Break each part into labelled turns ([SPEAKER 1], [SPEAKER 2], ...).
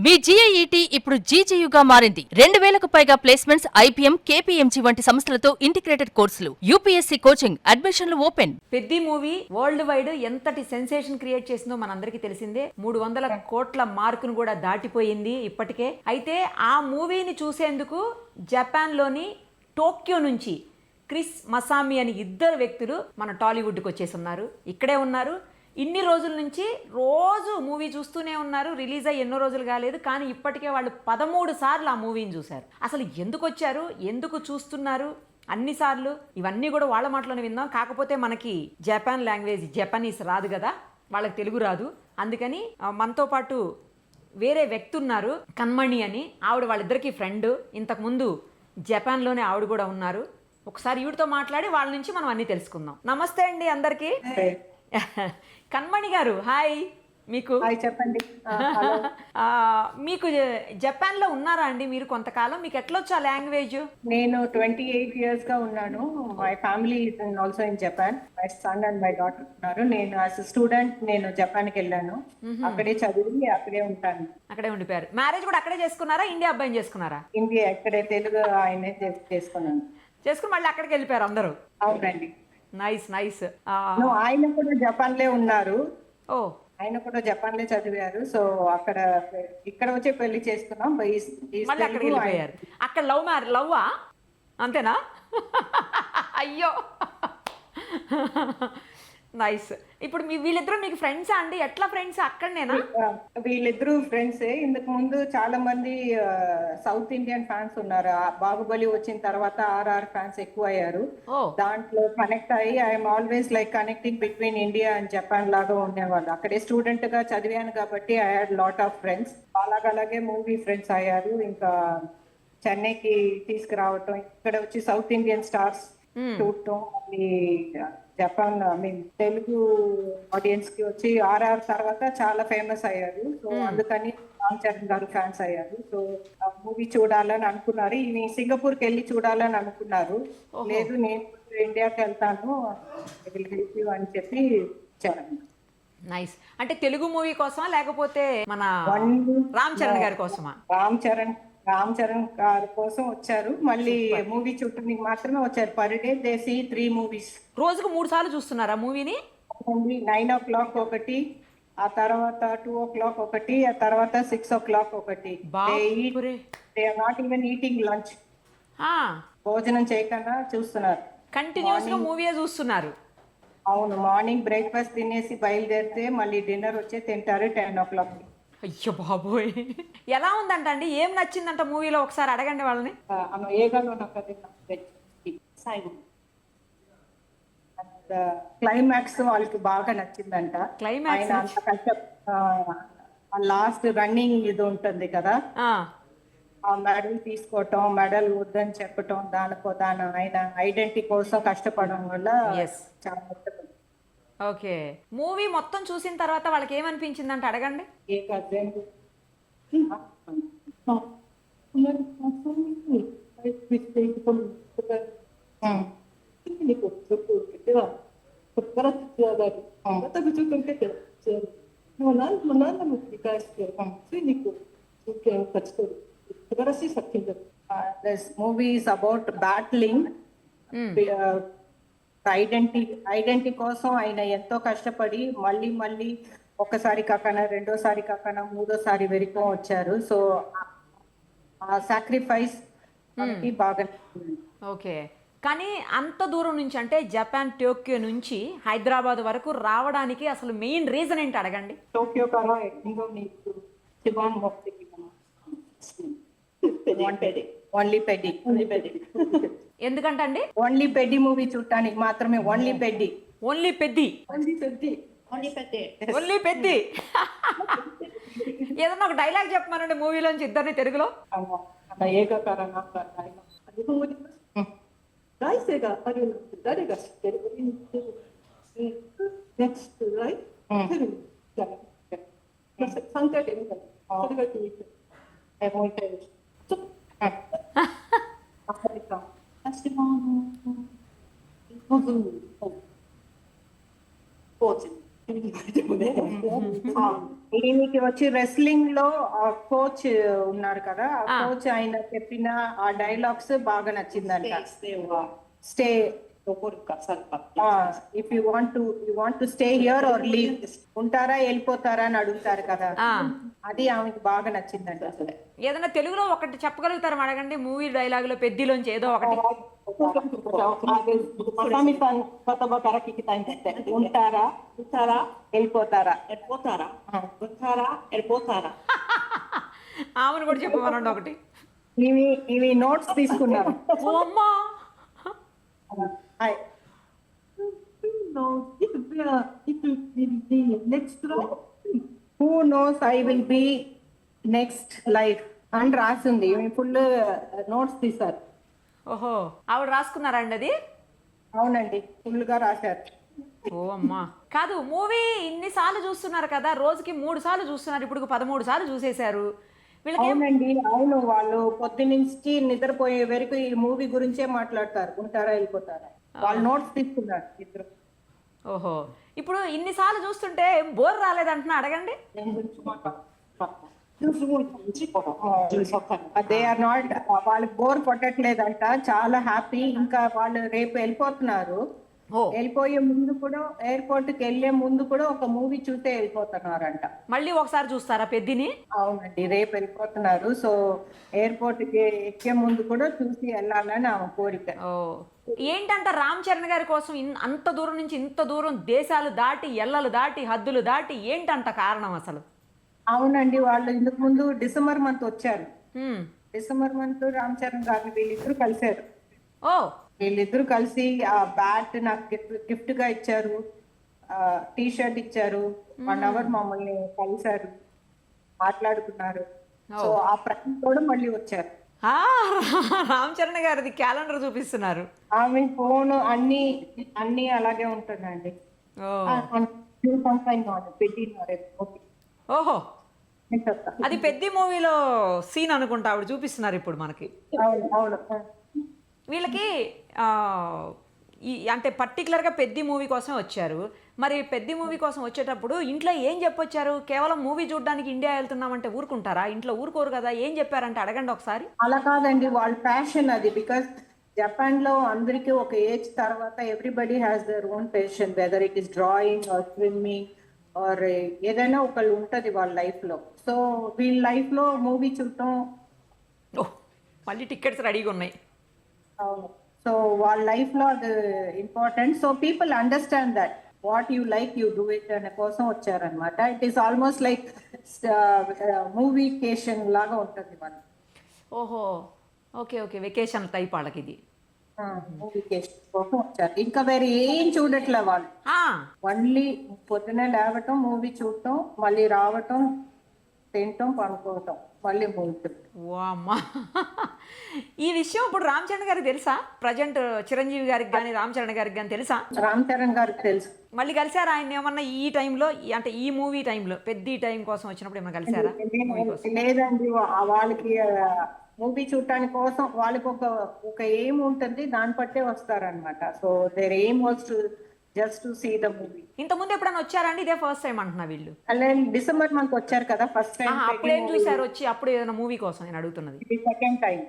[SPEAKER 1] మీ జీఐఈటీ ఇప్పుడు జీజీయూగా మారింది. 2000కు పైగా ప్లేస్మెంట్స్, ఐపీఎం, కేపీఎంజీ వంటి సంస్థలతో ఇంటిగ్రేటెడ్ కోర్సులు. యూపీఎస్సీ కోచింగ్, అడ్మిషన్లు open.
[SPEAKER 2] Peddi movie world wide ఎంతటి సెన్సేషన్ క్రియేట్ చేసిందో మనందరికీ తెలిసిందే. 300 కోట్ల మార్కును కూడా దాటిపోయింది ఇప్పటికే. అయితే ఆ మూవీని చూసేందుకు జపాన్ లోని టోక్యో నుంచి క్రిస్ మసామి అని ఇద్దరు వ్యక్తులు మన టాలీవుడ్కి వచ్చేసి ఉన్నారు. ఇక్కడే ఉన్నారు. ఇన్ని రోజుల నుంచి రోజు మూవీ చూస్తూనే ఉన్నారు. రిలీజ్ అయ్యి ఎన్నో రోజులు కాలేదు, కానీ ఇప్పటికే వాళ్ళు 13 సార్లు ఆ మూవీని చూశారు. అసలు ఎందుకు వచ్చారు, ఎందుకు చూస్తున్నారు అన్నిసార్లు, ఇవన్నీ కూడా వాళ్ళ మాటలోనే విందాం. కాకపోతే మనకి జపాన్ లాంగ్వేజ్ జపనీస్ రాదు కదా, వాళ్ళకి తెలుగు రాదు. అందుకని మనతో పాటు వేరే వ్యక్తి ఉన్నారు, కన్మణి అని. ఆవిడ వాళ్ళిద్దరికి ఫ్రెండ్. ఇంతకుముందు జపాన్లోనే ఆవిడ కూడా ఉన్నారు. ఒకసారి ఈవిడతో మాట్లాడి వాళ్ళ నుంచి మనం అన్నీ తెలుసుకుందాం. నమస్తే అండి అందరికీ. కన్మణి గారు, హాయ్. మీకు
[SPEAKER 3] చెప్పండి.
[SPEAKER 2] మీకు జపాన్ లో ఉన్నారా అండి మీరు కొంతకాలం? మీకు ఎట్లొచ్చు ఆ లాంగ్వేజ్?
[SPEAKER 3] నేను 28 years గా ఉన్నాను. My family is also in Japan. My son and my daughter ఉన్నారు. నేను యాజ్ స్టూడెంట్ నేను జపాన్ కి వెళ్ళాను. అక్కడే చదివి అక్కడే ఉంటాను.
[SPEAKER 2] అక్కడే ఉండిపోయారు. మ్యారేజ్ కూడా అక్కడే చేసుకున్నారా, ఇండియా అబ్బాయిని చేసుకున్నారా?
[SPEAKER 3] ఇండియా అక్కడే, తెలుగు ఆయనే చేసుకున్నాను.
[SPEAKER 2] చేసుకుని మళ్ళీ అక్కడికి వెళ్ళిపోయారు అందరూ?
[SPEAKER 3] అవునండి.
[SPEAKER 2] Nice nice.
[SPEAKER 3] ఆయన కూడా జపాన్ లే ఉన్నారు.
[SPEAKER 2] ఓ,
[SPEAKER 3] ఆయన కూడా జపాన్ లే చదివారు. సో అక్కడ ఇక్కడ వచ్చి పెళ్లి చేసుకున్నాం.
[SPEAKER 2] మళ్ళీ అక్కడికి వెళ్ళిపోయారు. అక్కడ లవ్వా అంతేనా? అయ్యో, నైస్. ఇప్పుడు వీళ్ళిద్దరూ మీకు ఫ్రెండ్సా అండి? ఎట్లా ఫ్రెండ్స్? అక్కడనేనా?
[SPEAKER 3] వీళ్ళిద్దరూ ఫ్రెండ్సే. ఇంతకు ముందు చాలా మంది సౌత్ ఇండియన్ ఫ్యాన్స్ ఉన్నారు. బాహుబలి వచ్చిన తర్వాత ఆర్ఆర్ ఫ్యాన్స్ ఎక్కువ అయ్యారు. దాంట్లో కనెక్ట్ అయ్యి I'm always like connecting between India and Japan లాగా ఉండేవాళ్ళు. అక్కడే స్టూడెంట్ గా చదివాను కాబట్టి I had lot of friends. అలాగే మూవీ ఫ్రెండ్స్ అయ్యారు. ఇంకా చెన్నైకి తీసుకురావటం, ఇక్కడ వచ్చి సౌత్ ఇండియన్ స్టార్స్ చూడటం, మళ్ళీ జపాన్ తెలుగు ఆడియన్స్ కి వచ్చి ఆర్ఆర్ తర్వాత చాలా ఫేమస్ అయ్యారు. సో అందుకని రామ్ చరణ్ గారు ఫ్యాన్స్ అయ్యారు. సో మూవీ చూడాలని అనుకున్నారు. ఇవి సింగపూర్ కి వెళ్ళి చూడాలని అనుకున్నారు. లేదు, నేను ఇండియాకి వెళ్తాను అని చెప్పి వచ్చారు.
[SPEAKER 2] నైస్. అంటే తెలుగు మూవీ కోసమా లేకపోతే మన రామ్ చరణ్ గారి కోసమా?
[SPEAKER 3] రామ్ చరణ్ గారి కోసం వచ్చారు. మళ్ళీ మూవీ చూడటానికి మాత్రమే వచ్చారు. Per day they see 3 movies.
[SPEAKER 2] రోజుకు 3 సార్లు చూస్తున్నారా మూవీని?
[SPEAKER 3] 9 o'clock ఒకటి, ఆ తర్వాత 2 o'clock ఒకటి, ఆ తర్వాత 6 o'clock ఒకటి. They are not even eating lunch. భోజనం చేయకుండా చూస్తున్నారు.
[SPEAKER 2] కంటిన్యూస్ గా మూవీ చూస్తున్నారు.
[SPEAKER 3] అవును, మార్నింగ్ బ్రేక్ఫాస్ట్ తినేసి బయలుదేరితే మళ్ళీ డిన్నర్ వచ్చే తింటారు 10 o'clock.
[SPEAKER 2] అయ్యో బాబోయ్, ఎలా ఉందంట అండి? ఏం నచ్చిందంట మూవీలో? ఒకసారి అడగండి వాళ్ళని.
[SPEAKER 3] క్లైమాక్స్ వాళ్ళకి బాగా నచ్చిందంట.
[SPEAKER 2] క్లైమాక్స్
[SPEAKER 3] లాస్ట్ రన్నింగ్ ఇది ఉంటుంది కదా, ఆ మెడల్ తీసుకోవటం, మెడల్ వద్దని చెప్పటం, దాని ఆయన ఐడెంటిటీ కోసం కష్టపడడం వల్ల చాలా కష్టపడ్డారు.
[SPEAKER 2] ఓకే, మూవీ మొత్తం చూసిన తర్వాత వాళ్ళకి ఏమనిపించిందంటే అడగండి.
[SPEAKER 3] This movie is about battling identity కోసం ఆయన ఎంతో కష్టపడి మళ్ళీ ఒక్కసారి కాకనా, రెండోసారి కాకనా, మూడోసారి వరకు వచ్చారు. సో ఆ సాక్రిఫైస్ బాగా.
[SPEAKER 2] ఓకే, కానీ అంత దూరం నుంచి, అంటే జపాన్ టోక్యో నుంచి హైదరాబాద్ వరకు రావడానికి అసలు మెయిన్ రీజన్ ఏంటి అడగండి.
[SPEAKER 3] టోక్యో కన్నా ఎంతో నీకు ఓన్లీ పెడ్డి.
[SPEAKER 2] ఎందుకంటే అండి
[SPEAKER 3] ఓన్లీ పెడ్డి మూవీ చూడటానికి మాత్రమే. ఓన్లీ పెడ్డి.
[SPEAKER 2] ఏదన్నా ఒక డైలాగ్ చెప్పమనండి మూవీలోంచి, ఇద్దరిని తెలుగులో.
[SPEAKER 3] ఈయనకి వచ్చి రెస్లింగ్ లో కోచ్ ఉన్నారు కదా, ఆ కోచ్ ఆయన చెప్పిన ఆ డైలాగ్స్ బాగా నచ్చిందంట. Stay if you want to stay here or leave, ఉంటారా వెళ్ళిపోతారా అని అడుగుతారు కదా, అది ఆమెకి బాగా నచ్చిందంట. అసలు
[SPEAKER 2] ఏదైనా తెలుగులో ఒకటి చెప్పగలుగుతారా అడగండి, మూవీ డైలాగ్ లో పెద్దిలోంచి ఏదో ఒకటి.
[SPEAKER 3] ఉంటారా వెళ్ళిపోతారా
[SPEAKER 2] ఆమెను కూడా చెప్పమనండి ఒకటి.
[SPEAKER 3] ఇవి నోట్స్ తీసుకున్నారు.
[SPEAKER 2] ఓ అమ్మా,
[SPEAKER 3] Hi. Who knows I will be next life అని రాసింది. ఫుల్ నోట్స్ తీశారు.
[SPEAKER 2] ఓహో, ఆవిడ రాసుకున్నారా అండి అది?
[SPEAKER 3] అవునండి, ఫుల్ గా రాశారు.
[SPEAKER 2] ఓ అమ్మా, కాదు మూవీ ఇన్నిసార్లు చూస్తున్నారు కదా, రోజుకి 3 సార్లు చూస్తున్నారు, ఇప్పుడు 13 సార్లు చూసేశారు.
[SPEAKER 3] అవునండి, అవును. వాళ్ళు పొద్దు నుంచి నిద్రపోయే వరకు ఈ మూవీ గురించే మాట్లాడతారు, ఉంటారా వెళ్ళిపోతారా. వాళ్ళు నోట్స్ తీసుకున్నారు ఇద్దరు.
[SPEAKER 2] ఓహో, ఇప్పుడు ఇన్నిసార్లు చూస్తుంటే బోర్ రాలేదంటున్నా అడగండి.
[SPEAKER 3] దే ఆర్ నాట్, వాళ్ళకి బోర్ కొట్టట్లేదంట, చాలా హ్యాపీ. ఇంకా వాళ్ళు రేపు వెళ్ళిపోతున్నారు. వెళ్ళిపోయే ముందు కూడా, ఎయిర్పోర్ట్ కి వెళ్లే ముందు కూడా ఒక మూవీ చూసే వెళ్ళిపోతున్నారంట.
[SPEAKER 2] మళ్ళీ ఒకసారి చూస్తారా పెద్దిని?
[SPEAKER 3] అవునండి, రేపు వెళ్ళిపోతున్నారు. సో ఎయిర్పోర్ట్ కి ఎక్కే ముందు కూడా చూసి వెళ్ళాలని ఆమె కోరిక.
[SPEAKER 2] ఓ, ఏంటంట రామ్ చరణ్ గారి కోసం అంత దూరం నుంచి ఇంత దూరం దేశాలు దాటి, ఎల్లలు దాటి, హద్దులు దాటి, ఏంటంట కారణం అసలు?
[SPEAKER 3] అవునండి, వాళ్ళు ఇంతకు ముందు డిసెంబర్ మంత్ వచ్చారు. డిసెంబర్ మంత్ రామ్ చరణ్ గారిని వీళ్ళిద్దరు కలిశారు.
[SPEAKER 2] ఓ,
[SPEAKER 3] వీళ్ళిద్దరు కలిసి ఆ బ్యాట్ నాకు గిఫ్ట్ గా ఇచ్చారు, టీ షర్ట్ ఇచ్చారు. 1 అవర్ మమ్మల్ని కలిశారు, మాట్లాడుకున్నారు. సో ఆ ప్రతి కూడా మళ్ళీ వచ్చారు.
[SPEAKER 2] రామ్ చరణ్ గారిది క్యాలెండర్ చూపిస్తున్నారు.
[SPEAKER 3] ఆమె ఫోన్ అన్ని అలాగే ఉంటుందండి.
[SPEAKER 2] ఓహో, అది పెద్ద మూవీలో సీన్ అనుకుంటా, ఆవిడ చూపిస్తున్నారు ఇప్పుడు మనకి.
[SPEAKER 3] అవును.
[SPEAKER 2] వీళ్ళకి అంటే పర్టికులర్గా పెద్ద మూవీ కోసం వచ్చారు. మరి పెద్ద మూవీ కోసం వచ్చేటప్పుడు ఇంట్లో ఏం చెప్పొచ్చారు? కేవలం మూవీ చూడడానికి ఇండియా వెళ్తున్నామంటే ఊరుకుంటారా? ఇంట్లో ఊరుకోరు కదా. ఏం చెప్పారంటే అడగండి ఒకసారి.
[SPEAKER 3] అలా కాదండి, వాళ్ళ ప్యాషన్ అది. బికాస్ జపాన్ లో అందరికీ ఒక ఏజ్ తర్వాత everybody has their own passion, whether it is drawing or swimming or ఏదైనా ఒకళ్ళు ఉంటది వాళ్ళ లైఫ్ లో. సో వీళ్ళ లైఫ్ లో మూవీ చూడటం.
[SPEAKER 2] మళ్ళీ టికెట్స్ రెడీగా ఉన్నాయి.
[SPEAKER 3] అవును, సో వాళ్ళ లైఫ్ లో అది important. So people understand that what you like you do it అనే కోసం వచ్చారనమాట. ఇట్ ఈస్ ఆల్మోస్ట్ లైక్ మూవీకేషన్ లాగా ఉంటుంది వాళ్ళు.
[SPEAKER 2] ఓహో, ఓకే, వెకేషన్ టైప్ వాళ్ళకి ఇది.
[SPEAKER 3] మూవీకేషన్ కోసం వచ్చారు, ఇంకా వేరే ఏం చూడట్లే వాళ్ళు. ఓన్లీ పొద్దునే లేవటం, మూవీ చూడటం, మళ్ళీ రావటం, తినటం, పనుకోవటం, మళ్ళీ మూవీ.
[SPEAKER 2] ఓ అమ్మా, ఈ విషయం ఇప్పుడు రామ్ చరణ్ గారికి తెలుసా? ప్రజెంట్ చిరంజీవి గారికి కానీ రామ్ చరణ్ గారికి కానీ తెలుసా?
[SPEAKER 3] రామ్ చరణ్ గారికి తెలుసు.
[SPEAKER 2] మళ్ళీ కలిసారా ఆయన ఏమన్నా ఈ టైంలో, అంటే ఈ మూవీ టైంలో, పెద్ద టైం కోసం వచ్చినప్పుడు ఏమన్నా కలిసారా?
[SPEAKER 3] లేదండి, వాళ్ళకి మూవీ చూడటానికి కోసం వాళ్ళకి ఒక ఎయిమ్ ఉంటుంది, దాన్ని బట్టే వస్తారనమాట. So their aim was to just to see the movie.
[SPEAKER 2] ఇంతకుముందు ఎప్పుడైనా వచ్చారండి? ఇదే ఫస్ట్ టైం అంటున్నా వీళ్ళు.
[SPEAKER 3] డిసెంబర్ మంత్ వచ్చారు కదా ఫస్ట్ టైం.
[SPEAKER 2] అప్పుడు ఏం చూసారు వచ్చి? అప్పుడు ఏదైనా మూవీ కోసం నేను అడుగుతున్నది.
[SPEAKER 3] Second time.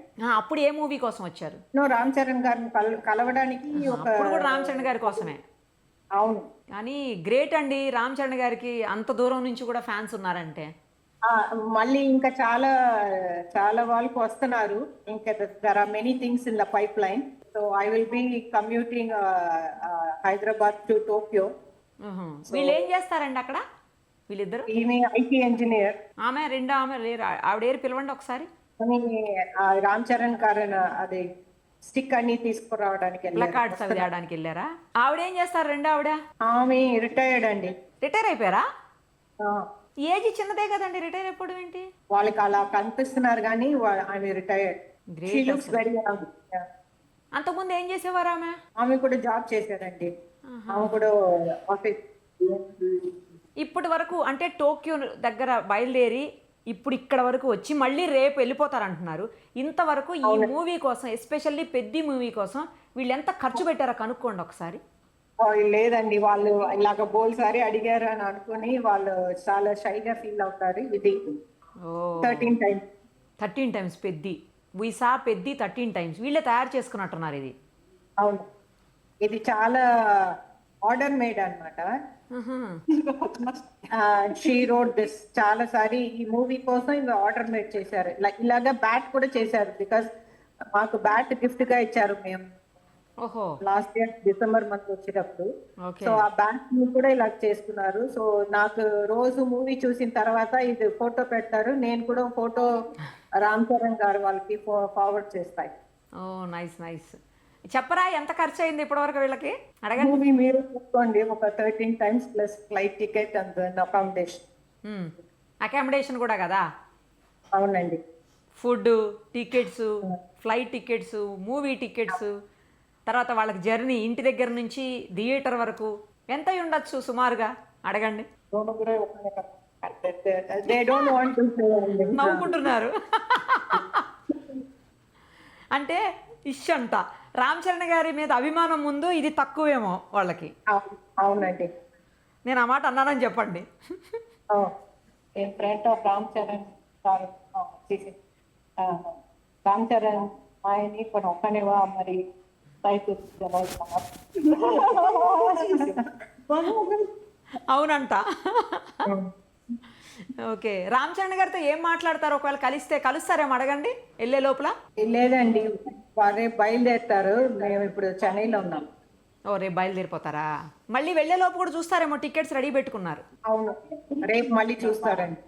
[SPEAKER 2] అప్పుడు ఏ మూవీ కోసం వచ్చారు?
[SPEAKER 3] రామ్ చరణ్ గారిని కలవడానికి.
[SPEAKER 2] అప్పుడు కూడా రామ్ చరణ్ గారి కోసమే.
[SPEAKER 3] అవును,
[SPEAKER 2] కానీ గ్రేట్ అండి, రామ్ చరణ్ గారికి అంత దూరం నుంచి కూడా ఫ్యాన్స్ ఉన్నారంటే.
[SPEAKER 3] మళ్ళీ ఇంకా చాలా వాళ్ళకి వస్తున్నారు. ఇంకా there are many things in the pipeline. So I will be commuting Hyderabad to Tokyo.
[SPEAKER 2] వీళ్ళు ఏం చేస్తారండి అక్కడ వీళ్ళిద్దరు?
[SPEAKER 3] ఈమె ఐటీ ఇంజనీర్.
[SPEAKER 2] ఆమె లేరు, ఆవిడ ఏరు పిలవండి ఒకసారి.
[SPEAKER 3] రామ్ చరణ్ గారు అది స్టిక్ అన్ని తీసుకురావడానికి,
[SPEAKER 2] ప్లకార్డ్స్ అవి తేడానికి వెళ్ళారా? ఆవిడ ఏం చేస్తారు రెండో ఆవిడ?
[SPEAKER 3] ఆమె రిటైర్డ్ అండి.
[SPEAKER 2] రిటైర్ అయిపోయారా? ఏజ్ చిన్నదే కదండి, రిటైర్ అయిపోవడం ఏంటి?
[SPEAKER 3] వాళ్ళకి అలా కనిపిస్తున్నారు కానీ ఆమె రిటైర్డ్.
[SPEAKER 2] అంతకుముందు ఏం చేసేవారు ఆమె?
[SPEAKER 3] ఆమె కూడా జాబ్ చేశారండి. ఆమె కూడా ఆఫీస్.
[SPEAKER 2] ఇప్పటి వరకు అంటే టోక్యో దగ్గర బయలుదేరి ఇప్పుడు ఇక్కడ వరకు వచ్చి మళ్ళీ రేపు వెళ్ళిపోతారంటున్నారు. ఇంతవరకు ఈ మూవీ కోసం, ఎస్పెషల్లీ పెద్ద మూవీ కోసం వీళ్ళు ఎంత ఖర్చు పెట్టారో కనుక్కోండి ఒకసారి.
[SPEAKER 3] లేదండి, వాళ్ళు ఇలాగ బోల్సారి అడిగారు అని అనుకుని వాళ్ళు చాలా షైగా ఫీల్ అవుతారు. ఇది
[SPEAKER 2] ఓ
[SPEAKER 3] 13 times.
[SPEAKER 2] 13 times Peddi visa Peddi 13 times వీళ్ళే తయారు చేసుకున్నట్టున్నారు ఇది.
[SPEAKER 3] అవును, ఇది చాలా ఆర్డర్ మేడ్ అన్నమాట. షీ రోడ్ దిస్ చాలా సారి ఈ మూవీ కోసం ఇవి ఆర్డర్ మేడ్ చేశారు. ఇలాగా బ్యాట్ కూడా చేశారు, బికాస్ మాకు బ్యాట్ గిఫ్ట్ గా ఇచ్చారు మేము
[SPEAKER 2] ఓహో
[SPEAKER 3] లాస్ట్ ఇయర్ డిసెంబర్ మంత్ వచ్చేటప్పుడు.
[SPEAKER 2] ఓకే
[SPEAKER 3] సో ఆ బ్యాట్ ని కూడా ఇలా చేసుకున్నారు. సో నాకు రోజు మూవీ చూసిన తర్వాత ఇది ఫోటో పెడతారు, నేను కూడా ఫోటో రామ్ చరణ్ గారు వాళ్ళకి ఫార్వర్డ్ చేస్తాయి.
[SPEAKER 2] ఓ నైస్ నైస్. చెప్పరా ఎంత ఖర్చు అయింది ఇప్పటివరకు వీళ్ళకి అడగండి.
[SPEAKER 3] మూవీ మీరు చూసుకోండి, ఒక 13 times plus flight ticket and accommodation.
[SPEAKER 2] Accommodation కూడా కదా?
[SPEAKER 3] అవునండి.
[SPEAKER 2] Food tickets, flight tickets, movie tickets, తర్వాత వాళ్ళకి జర్నీ ఇంటి దగ్గర నుంచి థియేటర్ వరకు ఎంత అయి ఉండొచ్చు సుమారుగా అడగండి.
[SPEAKER 3] They don't want to say అండి.
[SPEAKER 2] నవ్వుకుంటున్నారు. అంటే ఇష్టంట రామ్ చరణ్ గారి మీద అభిమానం ముందు ఇది తక్కువేమో వాళ్ళకి.
[SPEAKER 3] అవునండి.
[SPEAKER 2] నేను ఆ మాట అన్నానని చెప్పండి.
[SPEAKER 3] In front of Ram Charan గారు రామ్ చరణ్ ఆయన్ని కొన్ని ఒక్కనేవా మరి
[SPEAKER 2] అవునంట. ఓకే, రామ్ చరణ్ గారితో ఏం మాట్లాడతారు? ఒకవేళ కలుస్తారేమో అడగండి వెళ్ళే లోపల.
[SPEAKER 3] లేదండి, వారే బయలుదేరుతారు, మేము ఇప్పుడు చెన్నైలో ఉన్నాం.
[SPEAKER 2] ఓ రేపు బయలుదేరిపోతారా? మళ్ళీ వెళ్ళే లోపు కూడా చూస్తారేమో, టికెట్స్ రెడీ పెట్టుకున్నారు.
[SPEAKER 3] అవును, రేపు మళ్ళీ చూస్తారండి.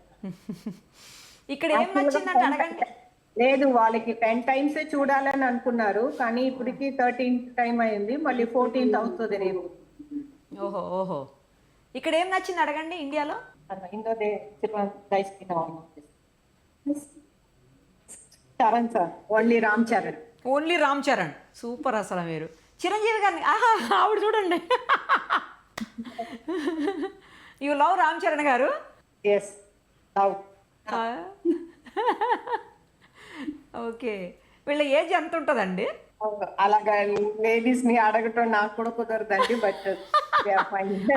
[SPEAKER 2] ఇక్కడ ఏం నచ్చిందంటే అడగండి.
[SPEAKER 3] లేదు, వాళ్ళకి 10 టైమ్స్ చూడాలని అనుకున్నారు, కానీ ఇప్పటికి 13th టైం అయింది, మళ్ళీ 14th అవుతుంది రేపు.
[SPEAKER 2] ఓహో ఓహో, ఇక్కడ ఏం నచ్చింది అడగండి ఇండియాలో.
[SPEAKER 3] Charan sir, only Ram Charan.
[SPEAKER 2] Only Ram Charan, super అసలు. మీరు చిరంజీవి గారిని ఆవిడ చూడండి. You love Ram Charan garu?
[SPEAKER 3] Yes, love.
[SPEAKER 2] Okay, వీళ్ళ ఏజ్ ఎంత ఉంటుందండి?
[SPEAKER 3] అలాగా లేడీస్ ని అడగటం నాకు కూడా కుదరదండి, బట్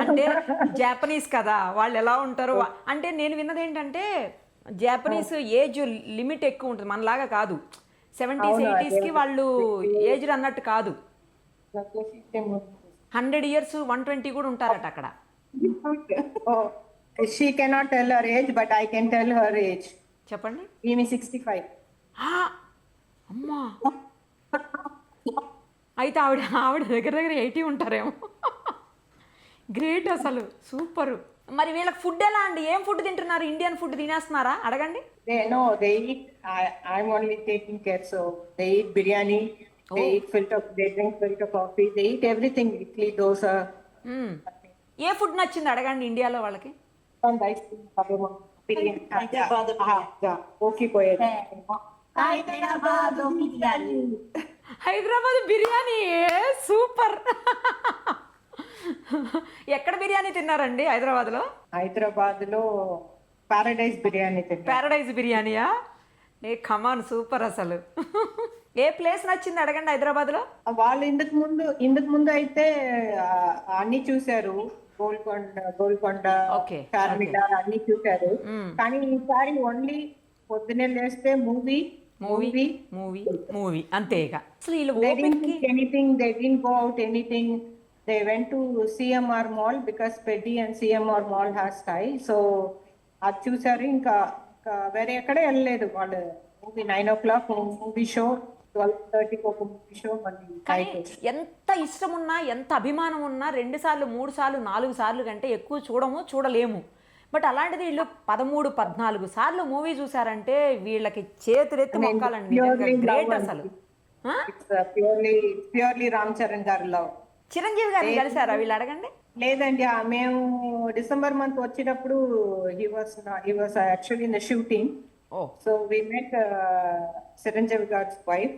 [SPEAKER 2] అంటే జాపనీస్ కదా, వాళ్ళు ఎలా ఉంటారు అంటే నేను విన్నది ఏంటంటే జాపనీస్ ఏజ్ లిమిట్ ఎక్కువ ఉంటుంది, మనలాగా కాదు. 70s 80s వాళ్ళు ఏజ్ అన్నట్టు కాదు. 100 years 120 కూడా ఉంటారట అక్కడ.
[SPEAKER 3] She cannot tell her age, but I can tell her age.
[SPEAKER 2] చెప్పండి.
[SPEAKER 3] ఈమె 65.
[SPEAKER 2] అమ్మా, అయితే ఆవిడ దగ్గర 80 ఉంటారేమో. గ్రేట్ అసలు, సూపర్. మరి వీళ్ళకి ఫుడ్ ఎలా అండి? ఏం ఫుడ్ తింటున్నారు? ఇండియన్ ఫుడ్ తినేస్తున్నారా అడగండి.
[SPEAKER 3] They eat. I'm only taking care, so they eat biryani. They eat they drink filter coffee. They eat everything. Idli, dosa.
[SPEAKER 2] A food నచ్చింది అడగండి ఇండియాలో వాళ్ళకి. హైదరాబాద్ బిర్యానీ సూపర్. ఎక్కడ బిర్యానీ తిన్నారండి హైదరాబాద్లో?
[SPEAKER 3] హైదరాబాద్లో పారడైజ్ బిర్యానీ తిన్నాను.
[SPEAKER 2] పారడైజ్ బిర్యానీయా? ఏ కమాన్, సూపర్ అసలు. ఏ ప్లేస్ నచ్చింది అడగండి హైదరాబాద్లో.
[SPEAKER 3] వాళ్ళు ఇంతకు ముందు అయితే అన్ని చూశారు, గోల్కొండ చార్మినార్ అన్ని చూశారు, కానీ ఈసారి ఓన్లీ పొద్దునే లేస్తే మూవీ
[SPEAKER 2] అంతే. ఇక అసలు
[SPEAKER 3] anything, they didn't go out anything. They went to CMR Mall because Peddy and CMR Mall has tie. So అది చూసారు, ఇంకా వేరే ఎక్కడ వెళ్ళలేదు వాళ్ళు. మూవీ 9 o'clock మూవీ షో, 12:30 ఒక మూవీ షో.
[SPEAKER 2] ఎంత ఇష్టం ఉన్నా, ఎంత అభిమానం ఉన్నా 2 సార్లు 3 సార్లు 4 సార్లు కంటే ఎక్కువ చూడలేము. బట్ అలాంటిది వీళ్ళు 13 14 సార్లు మూవీ చూసారంటే వీళ్ళకి చేతులెత్తి మొక్కాలండి. గ్రేట్ అసలు.
[SPEAKER 3] ప్యూర్లీ రామ్ చరణ్ గారు లవ్.
[SPEAKER 2] చిరంజీవి గారిని కలిసారా వీళ్ళు అడగండి.
[SPEAKER 3] లేదండి, మేము డిసెంబర్ మంత్ వచ్చేటప్పుడు he was actually in the shooting. So we met Chiranjeevi గారి's wife,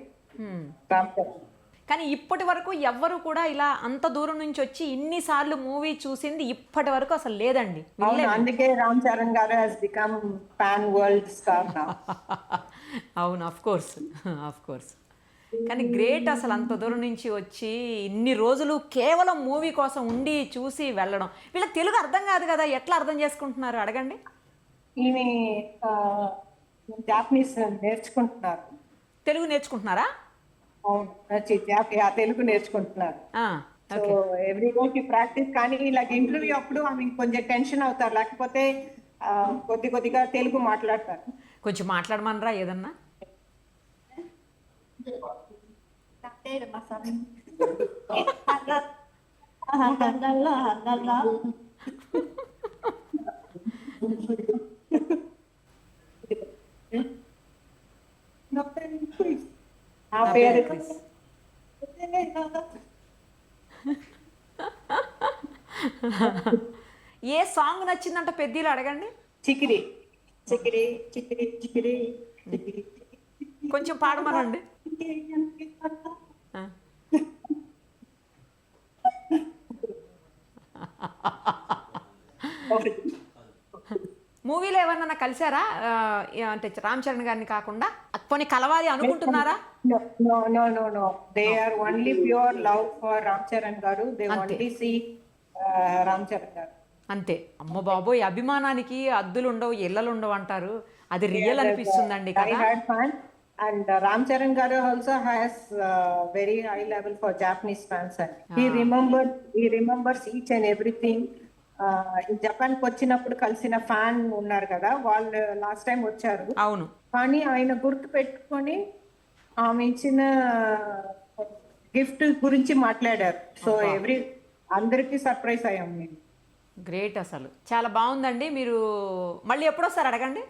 [SPEAKER 3] రామ్ చరణ్.
[SPEAKER 2] కానీ ఇప్పటి వరకు ఎవ్వరు కూడా ఇలా అంత దూరం నుంచి వచ్చి ఇన్నిసార్లు మూవీ చూసింది ఇప్పటి వరకు అసలు లేదండి.
[SPEAKER 3] అందుకే రామ్ చరణ్ గారు has become pan world star now.
[SPEAKER 2] అవును, ఆఫ్ కోర్స్. కానీ గ్రేట్ అసలు అంత దూరం నుంచి వచ్చి ఇన్ని రోజులు కేవలం మూవీ కోసం ఉండి చూసి వెళ్ళడం. వీళ్ళకి తెలుగు అర్థం కాదు కదా, ఎట్లా అర్థం చేసుకుంటున్నారు అడగండి.
[SPEAKER 3] ఈమె జాపనీస్ నేర్చుకుంటున్నారు.
[SPEAKER 2] తెలుగు నేర్చుకుంటున్నారా?
[SPEAKER 3] అవును, తెలుగు నేర్చుకుంటున్నారు.
[SPEAKER 2] ఆ,
[SPEAKER 3] సో ఎవ్రీ డే కి ప్రాక్టీస్. కానీ ఇలా ఇంటర్వ్యూ అప్పుడు ఆమె కొంచెం టెన్షన్ అవుతారు, లేకపోతే కొద్దిగా తెలుగు మాట్లాడతారు.
[SPEAKER 2] కొంచెం మాట్లాడమనరా ఏదన్నా?
[SPEAKER 3] ఆ పేరు
[SPEAKER 2] ఏ సాంగ్ నచ్చిందంట పెద్దీలు అడగండి.
[SPEAKER 3] చికిరి చికిరి చికిరి చికిరి చికిరి.
[SPEAKER 2] కొంచెం పాడమనండి. ఆ. మూవీలో ఎవరన్నా కలిసారా? అంటే రామ్ చరణ్ గారిని కాకుండా కొన్ని కలవాలి అనుకుంటున్నారా?
[SPEAKER 3] No. They are only pure love for Ram Charan garu. They only see Ram Charan garu.
[SPEAKER 2] అంతే. అమ్మ బాబోయ్, అభిమానానికి అద్దులు ఉండవు, ఇళ్ళలు ఉండవు అంటారు. అది రియల్ అనిపిస్తుందండి కదా.
[SPEAKER 3] I had fun. And Ram Charan garu also has very high level for Japanese fans. And he remembers each and everything. Japan కి వచ్చినప్పుడు కలిసిన ఫ్యాన్ ఉన్నారు కదా, వాళ్ళు లాస్ట్ టైం వచ్చారు.
[SPEAKER 2] అవును.
[SPEAKER 3] కానీ ఆయన గుర్తు పెట్టుకొని ఆమె ఇచ్చిన గిఫ్ట్ గురించి మాట్లాడారు. సో అందరికి సర్ప్రైజ్ అయ్యాం మేము.
[SPEAKER 2] గ్రేట్, అసలు చాలా బాగుందండి. మీరు మళ్ళీ ఎప్పుడు వస్తారు అడగండి.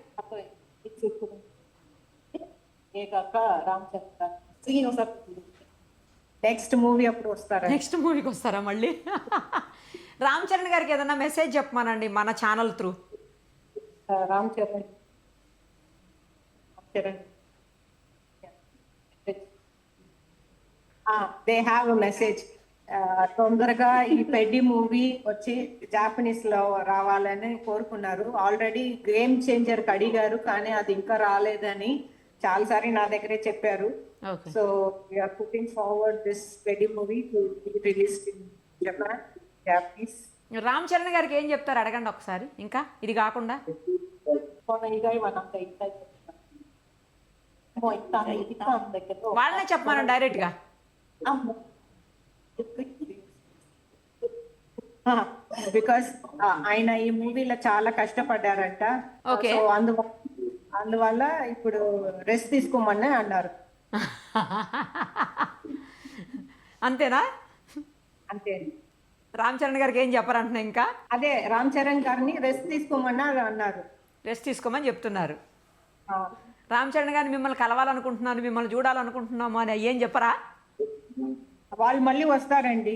[SPEAKER 3] నెక్స్ట్ మూవీ అప్పుడు వస్తారా?
[SPEAKER 2] నెక్స్ట్ మూవీకి వస్తారా మళ్ళీ? రామ్ చరణ్ గారికి ఏదైనా మెసేజ్ చెప్పమానండి మన channel through.
[SPEAKER 3] Ram Charan they have a message. తొందరగా ఈ పెడ్డి మూవీ వచ్చి జాపనీస్ లో రావాలని కోరుకున్నారు. ఆల్రెడీ గేమ్ చేంజర్ అడిగారు, కానీ అది ఇంకా రాలేదని చాలాసారి నా దగ్గరే చెప్పారు. So we are putting forward this Peddi movie to be released in Japan, Japanese.
[SPEAKER 2] Ram Charan గారికి ఏం చెప్తారు అడగండి ఒకసారి. ఇంకా ఇది కాకుండా వాళ్ళనే చెప్పమను డైరెక్ట్ గా.
[SPEAKER 3] బికాస్ ఆయన ఈ మూవీలో చాలా కష్టపడ్డారంట. సో అందువల్ల ఇప్పుడు రెస్ట్ తీసుకోమని అన్నారు.
[SPEAKER 2] అంతేనా?
[SPEAKER 3] అంతే.
[SPEAKER 2] రామ్ చరణ్ గారికి ఏం చెప్పరంటున్నా ఇంకా?
[SPEAKER 3] అదే రామ్ చరణ్ గారిని రెస్ట్ తీసుకోమని అన్నారు.
[SPEAKER 2] రెస్ట్ తీసుకోమని చెప్తున్నారు. రామ్ చరణ్ గారిని మిమ్మల్ని కలవాలనుకుంటున్నాను, మిమ్మల్ని చూడాలనుకుంటున్నాము అని ఏం చెప్పరా?
[SPEAKER 3] వాళ్ళు మళ్ళీ వస్తారండి.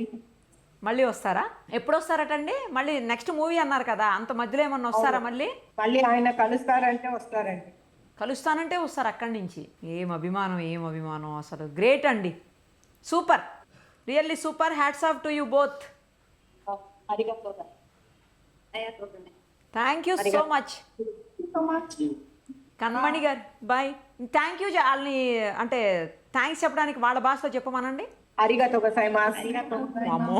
[SPEAKER 2] మళ్ళీ వస్తారా? ఎప్పుడు వస్తారటండి? మళ్ళీ నెక్స్ట్ మూవీ అన్నారు కదా, అంత మధ్యలో ఏమన్నా వస్తారా మళ్ళీ?
[SPEAKER 3] మళ్ళీ ఆయన కలుస్తారంటే వస్తారండి.
[SPEAKER 2] కలుస్తానంటే వస్తారు అక్కడి నుంచి. ఏం అభిమానం అసలు. గ్రేట్ అండి, super, really super. Hats off to you both. Thank you so much Kanmani గారు. బాయ్. Thank you. వాళ్ళని అంటే థ్యాంక్స్ చెప్పడానికి వాళ్ళ భాషలో చెప్పమనండి.
[SPEAKER 3] అరిగతో గోజైమాస్.
[SPEAKER 2] అమ్మో,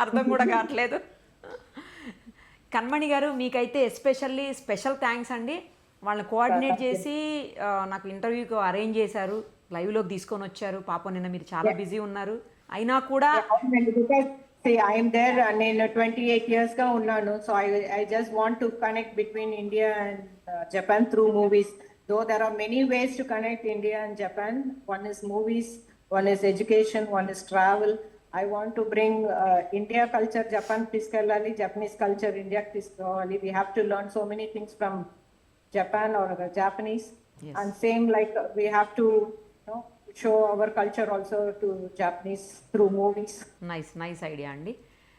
[SPEAKER 2] అర్థం కూడా కావట్లేదు. కన్మణి గారు, మీకైతే స్పెషల్ థ్యాంక్స్ అండి. వాళ్ళని కోఆర్డినేట్ చేసి నాకు ఇంటర్వ్యూకి అరేంజ్ చేశారు, లైవ్లోకి తీసుకొని వచ్చారు. పాపం నిన్న మీరు చాలా బిజీ ఉన్నారు, అయినా కూడా
[SPEAKER 3] ఐఎమ్ దేర్. నేను 28 years గా ఉన్నాను. So I just want to connect between India and Japan through movies. Though there are many ways to connect India and Japan. One is movies, one is education, one is travel. I want to bring India culture Japan తీసుకెళ్ళాలి, Japanese culture India తీసుకురావాలి. We have to learn so many things from Japan or Japanese. Yes. And same like we have to show our culture also to Japanese through movies.
[SPEAKER 2] Nice idea అండి.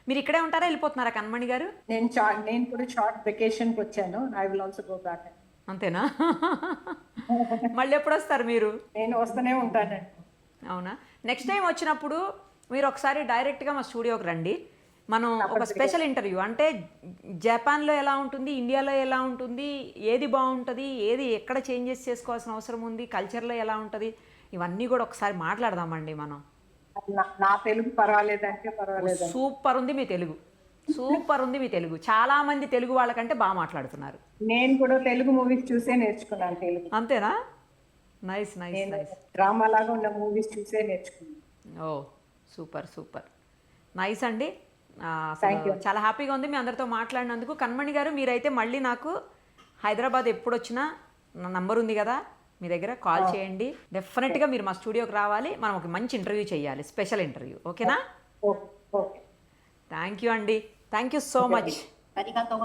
[SPEAKER 2] మీరు ఇక్కడే ఉంటారా, వెళ్ళిపోతున్నారా కన్మణి గారు?
[SPEAKER 3] నేను కూడా short vacation కి వచ్చాను. I will also go back.
[SPEAKER 2] అంతేనా? మళ్ళీ ఎప్పుడు వస్తారు మీరు?
[SPEAKER 3] నేను వస్తూనే ఉంటానండి.
[SPEAKER 2] అవునా? నెక్స్ట్ టైం వచ్చినప్పుడు మీరు ఒకసారి డైరెక్ట్గా మా స్టూడియోకి రండి. మనం ఒక స్పెషల్ ఇంటర్వ్యూ, అంటే జపాన్లో ఎలా ఉంటుంది, ఇండియాలో ఎలా ఉంటుంది, ఏది బాగుంటుంది, ఏది ఎక్కడ చేంజెస్ చేసుకోవాల్సిన అవసరం ఉంది, కల్చర్లో ఎలా ఉంటుంది, ఇవన్నీ కూడా ఒకసారి మాట్లాడదామండి మనం.
[SPEAKER 3] నా తెలుగు పర్వాలేదంటే పర్వాలేదు.
[SPEAKER 2] సూపర్ ఉంది మీ తెలుగు, సూపర్ ఉంది మీ తెలుగు. చాలా మంది తెలుగు వాళ్ళకంటే బాగా మాట్లాడుతున్నారు.
[SPEAKER 3] నేను కూడా తెలుగు మూవీస్ చూసే నేర్చుకున్నాను తెలుగు.
[SPEAKER 2] అంతేనా? Nice nice nice.
[SPEAKER 3] డ్రామా లాగా ఉన్న మూవీస్ చూసే నేర్చుకున్నాను.
[SPEAKER 2] ఓ సూపర్ సూపర్ నైస్ అండి. అసలు చాలా హ్యాపీగా ఉంది మీ అందరితో మాట్లాడినందుకు. కన్మణి గారు, మీరైతే మళ్ళీ నాకు హైదరాబాద్ ఎప్పుడు వచ్చినా నా నంబర్ ఉంది కదా మీ దగ్గర, కాల్ చేయండి. డెఫినెట్గా మీరు మా స్టూడియోకి రావాలి, మనం ఒక మంచి ఇంటర్వ్యూ చేయాలి, స్పెషల్ ఇంటర్వ్యూ. ఓకేనా?
[SPEAKER 3] ఓకే.
[SPEAKER 2] థ్యాంక్ యూ అండి, థ్యాంక్ యూ సో మచ్.
[SPEAKER 3] అరిగాతో